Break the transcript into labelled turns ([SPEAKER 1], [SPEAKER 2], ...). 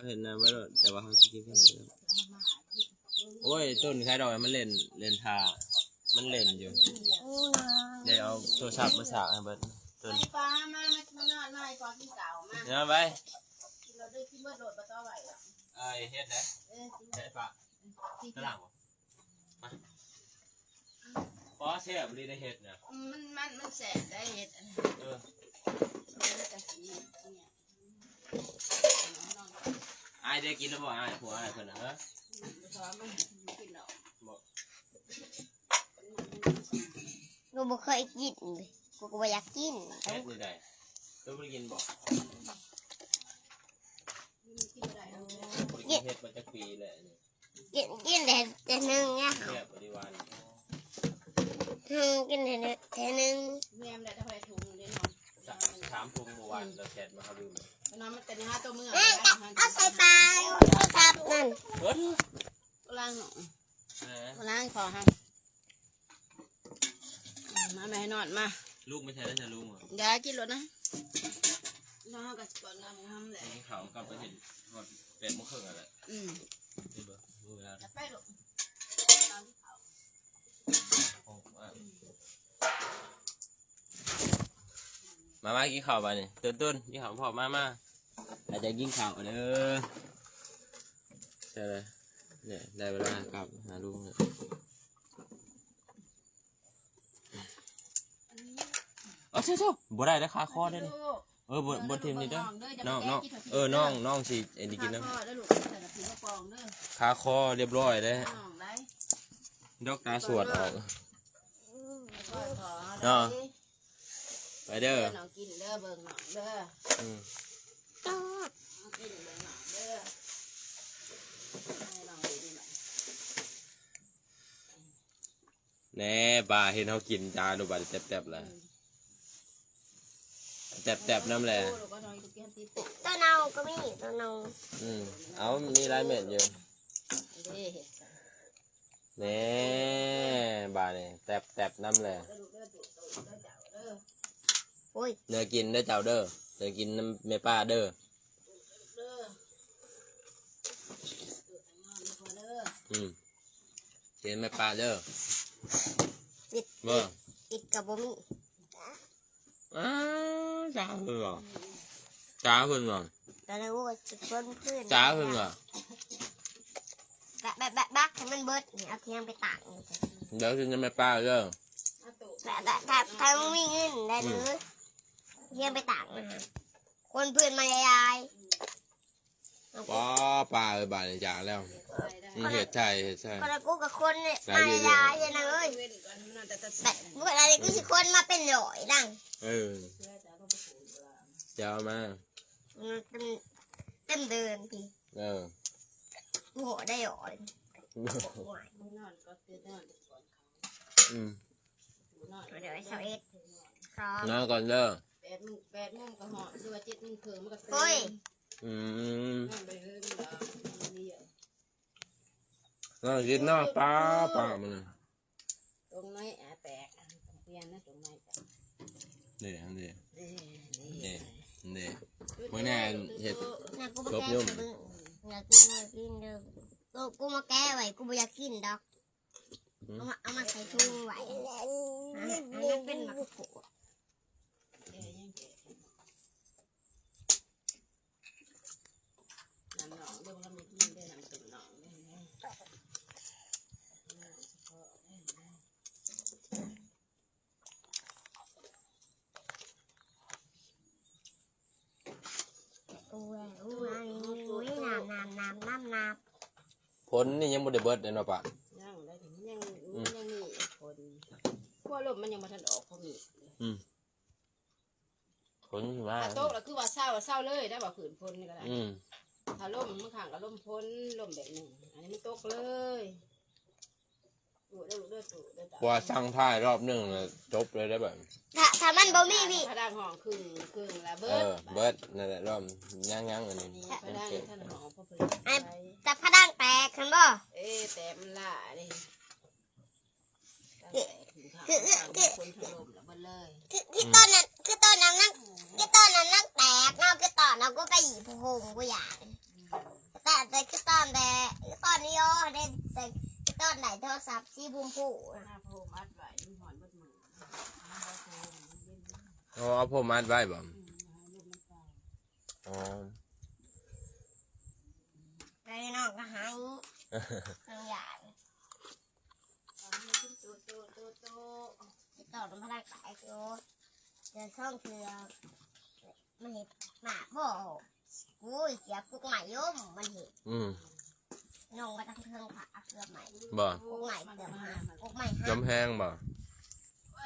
[SPEAKER 1] เห็นนะว่าแต่ว่าเขาคิดกันโอ้ยต้นคล้ายดอกมันเล่นทามันเล่นอยู่เดี๋ยวเอาโทรศัพท์มาสากให้เบิดต้น
[SPEAKER 2] ฟ้ามานอนน้อยกว่าที่เก่ามา
[SPEAKER 1] เนี่ยไป
[SPEAKER 2] เราได้คิดว่าโดดมาต่อไหวอ่ะ
[SPEAKER 1] เฮ็ดนะเฮ็ดปะตะหลังวะเพราะเสียบรีได้เฮ็ดเนี่ย
[SPEAKER 2] มันแสบได้เฮ็ด
[SPEAKER 1] ไอ้ได้กินแล้วบ่ไอ้ผัวไอ้คนน่ะ
[SPEAKER 3] กูบ่เคยกินเลยกูก็บ่อยากกิน
[SPEAKER 1] เฮ็ดนี่ได้ตัวบ่กินบ่กินเฮ็ดมาจากปีแหละ
[SPEAKER 3] กินแต่นึงเนี่ย
[SPEAKER 1] เสียบบริวาร
[SPEAKER 3] กินแต่นึง
[SPEAKER 2] แม่ได้เท่าไหร่ถุงเด้เนาะ
[SPEAKER 1] 3 ถุงเมื่อวานเราแชทมาเขาดู
[SPEAKER 2] น้องมันเป็น5ตัวมือ
[SPEAKER 3] เอาใส่ปลาครับนั่น
[SPEAKER 2] ล้างคอฮะมาแม่นอนมา
[SPEAKER 1] ลูกไม่ใช่แล้วจะลูกเหร
[SPEAKER 2] อยากินรถนะน้องก็ก่อนน้ำทำแหละ
[SPEAKER 1] เขากลับไปเห็นหมด8 โมงครึ่งอะไร
[SPEAKER 2] ไปลูก
[SPEAKER 1] มากินข้าวไปนี่ต้นกินข้าวพอมาอาจจะกินข้าวเด้อใช่เลยเนี่ยได้เวลากลับหาลุงเนี่ยใช่บ่ได้แล้วขาคอได้เลยบนทีมนี้เด้อน้องสิไอ้นี่กินนะขาคอเรียบร้อยเลยดอกตาสวดออกเนาะไปเด้อ
[SPEAKER 2] น้องกินเด้อเบิ่งน้องเด้อกินเบิ่งน้องเด้อ
[SPEAKER 1] แน่ป่าเห็นเขากินจาดูบัดแตบๆเลยแตบๆน้ำแหละ
[SPEAKER 3] ตัวเนาก็มีตัวเนา
[SPEAKER 1] เอามีลายเม็ดอยู่แน่ป่าเนี่ยแตบน้ำแหละเนื้อกินได้เจ้าเด้อเนื้อกินน้ำเมป้าเด้อกินเมป้าเด้อ
[SPEAKER 3] อิดกับบ่มี
[SPEAKER 1] จ้าเพิ่งเหรอจ้าเพิ่งเหรอ
[SPEAKER 3] แต่เราว่าจะเพิ่น
[SPEAKER 1] จ้าเพิ่งเหรอ
[SPEAKER 3] แบบบักให้มันเบิดนี่เอาเทียมไปตาก
[SPEAKER 1] เดี๋ยวกินเมป้าเด้อ
[SPEAKER 3] ถ้าไม่มีเงินได้หรือเทียมไปตากนะคนเพื่อนมายาย
[SPEAKER 1] ป้าบาดจ่าแล้วเห็ดใช่
[SPEAKER 3] คนกูกับคนเนี่ยมายายนะเอ้ยแต่เมื่อไรกูสิคนมาเป็นหน่อยดัง
[SPEAKER 1] เจ้ามา
[SPEAKER 3] เต็มเดินพี่หัวได้หรอเดี๋ยวเช้า
[SPEAKER 1] นอนก่อนเด้อ
[SPEAKER 2] 8 โมงก็หอมด้วย7 โมงครึ่งมันก็
[SPEAKER 3] โอ้ย
[SPEAKER 1] น่ากินน่าป้ามัน
[SPEAKER 2] ตรงไหนแตกเปลี่ยนนะตรงไหน
[SPEAKER 1] นี่เมื่อแน่เห็ดครบยุ่ม
[SPEAKER 3] อยากกินเด้อกูมาแก้ไว้กูไม่อยากกินดอกเอามาใส่ถุงไว้มันเป็นมะกรูด
[SPEAKER 1] ผลนี่ยังไม่ได้เบิดเลยเนาะปะ
[SPEAKER 2] ยังมีผลขั้วลมมันยังมาทันออกพอมี
[SPEAKER 1] ผลมา
[SPEAKER 2] โต๊ะแล้วคือว่าเศร้าเลยได้บ่ผืนพ้นนี่ก็ได้ถ้าลมมันขังกับลมพ้นลมแบบหนึ่งอันนี้มันตกเลย
[SPEAKER 1] ว่าสั่งท่ายรอบนึงจบเลยได้แบบ
[SPEAKER 3] ถ้ามันบ่มีพี่
[SPEAKER 2] พระดังห้องครึ่งแล้วเ
[SPEAKER 1] บิดนั่นแหละรอบย่างอันนี้
[SPEAKER 2] พระดังท่านห้องพ่อเพื่
[SPEAKER 3] อนแต่พระดังแตกคันบ่
[SPEAKER 2] แต่มันล่าดิ
[SPEAKER 3] คือต้นนั้นคือต้นนั้นนั่งแตกเนาะคือต้นนั้นก็กระหยี่พงกูอยาก ศัพท์สีบุ้มผู
[SPEAKER 2] หน้าโพมัดไว้มันหอนเบิดมือน้ำบ่โพมันเย็น
[SPEAKER 1] อ๋อเอาผมมัดไว้บ่
[SPEAKER 2] เย็นมันเก่า
[SPEAKER 1] อ๋อ
[SPEAKER 3] ไอ้น้องก็หายทั้งอย่าง
[SPEAKER 2] ตอนนี้ขึ้นตัว
[SPEAKER 3] ติดต่อน้ำพลังสายโซ่เดินช่องเถื่อมันเห็นหมาบ่กูเสียกุกใหม่ย่มมันเห็น น้องมาตั้งเครื่องขาเกือบใหม่
[SPEAKER 1] บ่
[SPEAKER 3] กุกใหม่เกือบหากุกใหม่
[SPEAKER 1] ลำแห้งบ่